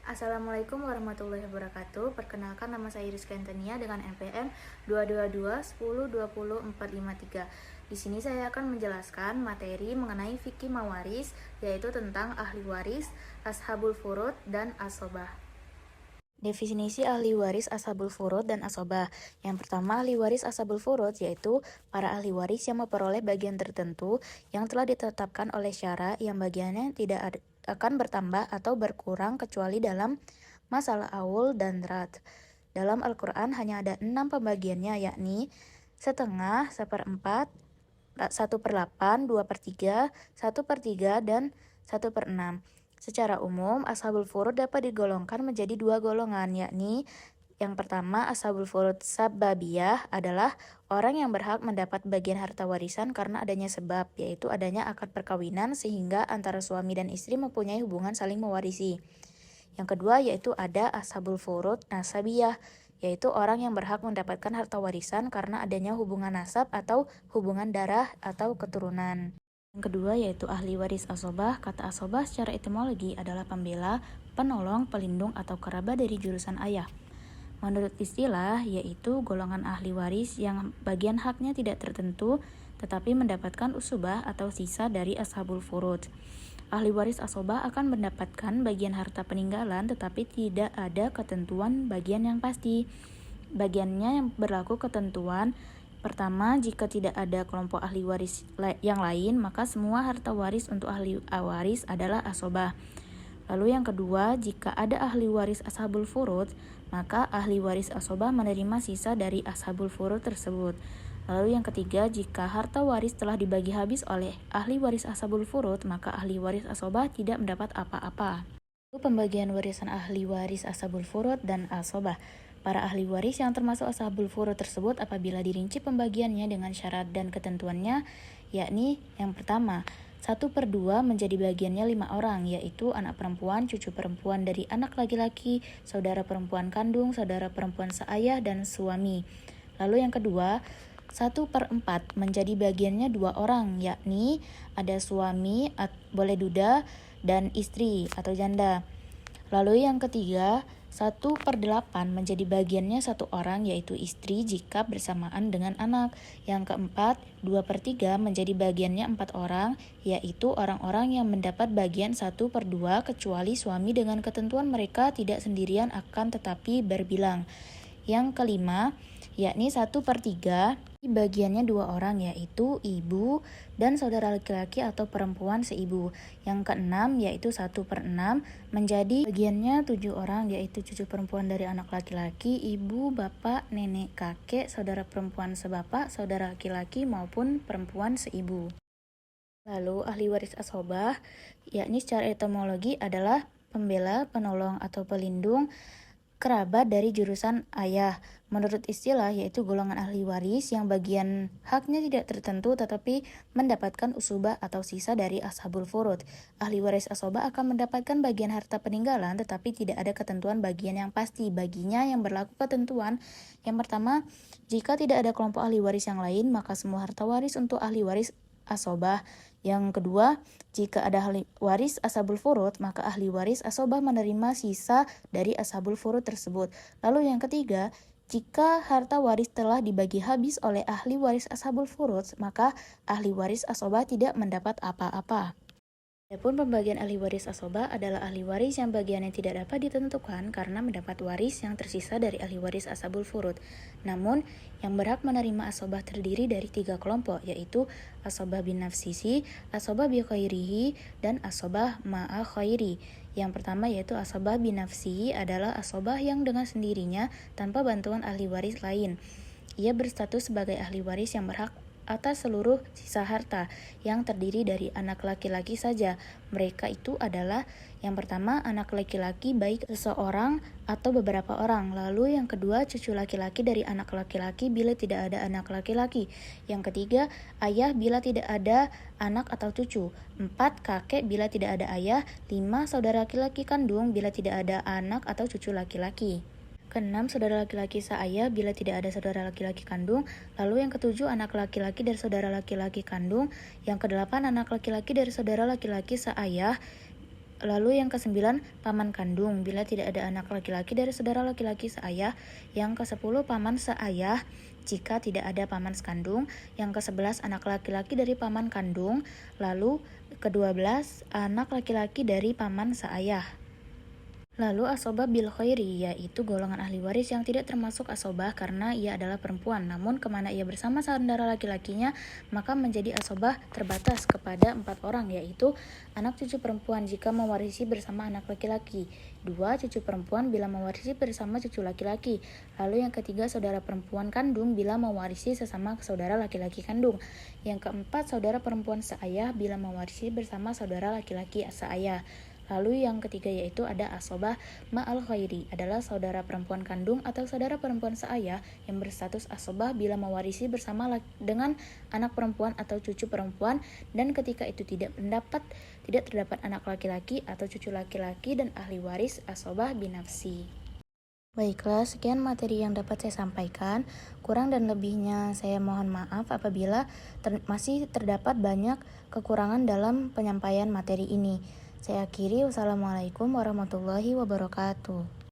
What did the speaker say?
Assalamualaikum warahmatullahi wabarakatuh. Perkenalkan, nama saya Rizky Antania dengan NPM 22210200453. Di sini saya akan menjelaskan materi mengenai fikih mawaris, yaitu tentang ahli waris, ashabul furud, dan asobah. Definisi ahli waris ashabul furud dan asobah. Yang pertama, ahli waris ashabul furud yaitu para ahli waris yang memperoleh bagian tertentu yang telah ditetapkan oleh syara yang bagiannya tidak akan bertambah atau berkurang kecuali dalam masalah aul dan rat. Dalam Al-Quran hanya ada 6 pembagiannya, yakni setengah, seperempat, 1/8, 2/3, 1/3, dan 1/6. Secara umum, ashabul furud dapat digolongkan menjadi dua golongan, yakni yang pertama, ashabul furud sababiyah adalah orang yang berhak mendapat bagian harta warisan karena adanya sebab, yaitu adanya akad perkawinan sehingga antara suami dan istri mempunyai hubungan saling mewarisi. Yang kedua yaitu ada ashabul furud nasabiyah, yaitu orang yang berhak mendapatkan harta warisan karena adanya hubungan nasab atau hubungan darah atau keturunan. Yang kedua yaitu ahli waris asobah. Kata asobah secara etimologi adalah pembela, penolong, pelindung, atau kerabat dari jurusan ayah. Menurut istilah, yaitu golongan ahli waris yang bagian haknya tidak tertentu tetapi mendapatkan usubah atau sisa dari ashabul furud. Ahli waris asobah akan mendapatkan bagian harta peninggalan tetapi tidak ada ketentuan bagian yang pasti. Bagiannya yang berlaku ketentuan pertama, jika tidak ada kelompok ahli waris yang lain, maka semua harta waris untuk ahli waris adalah asobah. Lalu yang kedua, jika ada ahli waris ashabul furud, maka ahli waris asobah menerima sisa dari ashabul furud tersebut. Lalu yang ketiga, jika harta waris telah dibagi habis oleh ahli waris ashabul furud, maka ahli waris asobah tidak mendapat apa-apa. Lalu pembagian warisan ahli waris ashabul furud dan asobah. Para ahli waris yang termasuk ashabul furud tersebut apabila dirinci pembagiannya dengan syarat dan ketentuannya, yakni yang pertama, 1/2 menjadi bagiannya 5 orang, yaitu anak perempuan, cucu perempuan dari anak laki-laki, saudara perempuan kandung, saudara perempuan seayah, dan suami. Lalu yang kedua, 1/4 menjadi bagiannya 2 orang, yakni ada suami, boleh duda, dan istri atau janda. Lalu yang ketiga, 1/8 menjadi bagiannya 1 orang, yaitu istri jika bersamaan dengan anak. Yang keempat, 2/3 menjadi bagiannya 4 orang, yaitu orang-orang yang mendapat bagian 1/2 kecuali suami dengan ketentuan mereka tidak sendirian akan tetapi berbilang. Yang kelima, yakni 1/3 bagiannya 2 orang, yaitu ibu dan saudara laki-laki atau perempuan seibu. Yang keenam yaitu 1/6 menjadi bagiannya 7 orang, yaitu cucu perempuan dari anak laki-laki, ibu, bapak, nenek, kakek, saudara perempuan sebapak, saudara laki-laki maupun perempuan seibu. Lalu ahli waris asobah, yakni secara etimologi adalah pembela, penolong atau pelindung, kerabat dari jurusan ayah. Menurut istilah yaitu golongan ahli waris yang bagian haknya tidak tertentu tetapi mendapatkan usubah atau sisa dari ashabul furud. Ahli waris asobah akan mendapatkan bagian harta peninggalan tetapi tidak ada ketentuan bagian yang pasti baginya. Yang berlaku ketentuan yang pertama, jika tidak ada kelompok ahli waris yang lain maka semua harta waris untuk ahli waris asobah. Yang kedua, jika ada ahli waris ashabul furud, maka ahli waris asobah menerima sisa dari ashabul furud tersebut. Lalu yang ketiga, jika harta waris telah dibagi habis oleh ahli waris ashabul furud, maka ahli waris asobah tidak mendapat apa-apa. Adapun pembagian ahli waris asobah adalah ahli waris yang bagiannya tidak dapat ditentukan karena mendapat waris yang tersisa dari ahli waris ashabul furud. Namun, yang berhak menerima asobah terdiri dari 3 kelompok, yaitu asobah bin nafsisi, asobah bi khairihi, dan asobah ma'a khairi. Yang pertama yaitu asobah bin nafsihi adalah asobah yang dengan sendirinya tanpa bantuan ahli waris lain. Ia berstatus sebagai ahli waris yang berhak atas seluruh sisa harta yang terdiri dari anak laki-laki saja. Mereka itu adalah yang pertama anak laki-laki baik seseorang atau beberapa orang. Lalu yang kedua cucu laki-laki dari anak laki-laki bila tidak ada anak laki-laki. Yang ketiga ayah bila tidak ada anak atau cucu. 4 kakek bila tidak ada ayah. 5 saudara laki-laki kandung bila tidak ada anak atau cucu laki-laki. Keenam, saudara laki-laki seayah bila tidak ada saudara laki-laki kandung. Lalu yang ketujuh, anak laki-laki dari saudara laki-laki kandung. Yang kedelapan, anak laki-laki dari saudara laki-laki seayah. Lalu yang ke-9, paman kandung. Bila tidak ada anak laki-laki dari saudara laki-laki seayah. Yang ke-10, paman seayah. Jika tidak ada paman sekandung. Yang ke-11, anak laki-laki dari paman kandung. Lalu ke-12, anak laki-laki dari paman seayah. Lalu asobah bil khairi, yaitu golongan ahli waris yang tidak termasuk asobah karena ia adalah perempuan. Namun kemana ia bersama saudara laki-lakinya, maka menjadi asobah terbatas kepada 4 orang, yaitu anak cucu perempuan jika mewarisi bersama anak laki-laki, 2 cucu perempuan bila mewarisi bersama cucu laki-laki. Lalu yang ketiga, saudara perempuan kandung bila mewarisi sesama saudara laki-laki kandung. Yang keempat, saudara perempuan seayah bila mewarisi bersama saudara laki-laki seayah. Lalu yang ketiga yaitu ada asobah ma'al khairi, adalah saudara perempuan kandung atau saudara perempuan seayah yang berstatus asobah bila mewarisi bersama dengan anak perempuan atau cucu perempuan, dan ketika itu tidak terdapat anak laki-laki atau cucu laki-laki dan ahli waris asobah binafsi. Baiklah, sekian materi yang dapat saya sampaikan. Kurang dan lebihnya saya mohon maaf apabila masih terdapat banyak kekurangan dalam penyampaian materi ini. Saya akhiri, wassalamualaikum warahmatullahi wabarakatuh.